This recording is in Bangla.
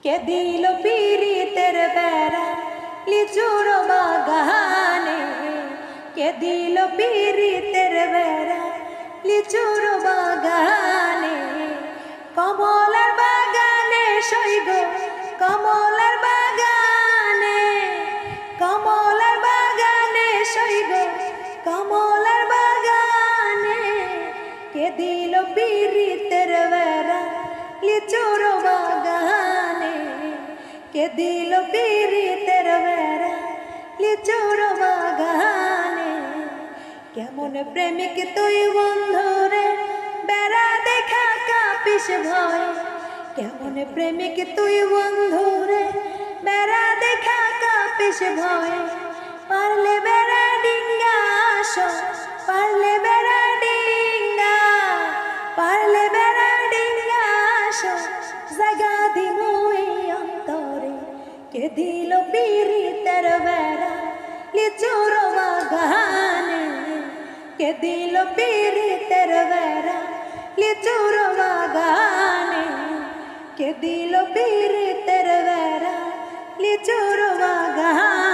কে দিল পীড়িতের বেড়া লিচুর বাগানে, কে দিল পীড়িতের বেড়া লিচুর বাগানে। কমলার বাগানে সইগ, কমলার বাগানে, কমলার বাগানে সইগ, কমলার বাগানে। কে দিল পীড়িতের বেড়া লিচুর বাগানে, কে দিল পীড়িতের বেড়া লিচুর বাগানে। কেমন প্রেমিক তুই বন্ধুরে বেড়া দেখা কাঁপিস ভয়, কেমন প্রেমিক তুই বন্ধুরে বেড়া দেখা কাঁপিস ভয়। পারলে বেড়া ডিঙ্গা আসো, পারলে বেড়া ডিঙ্গা, পারলে বেড়া ডিঙ্গা আসো, জাগা দিমু এই অন্তরে। কে দিল পীড়িতের বেড়া লিচুর বাগানে, কে দিল পীড়িতের বেড়া লিচুর বাগানে, কে দিল পীড়িতের বেড়া লিচুর বাগানে।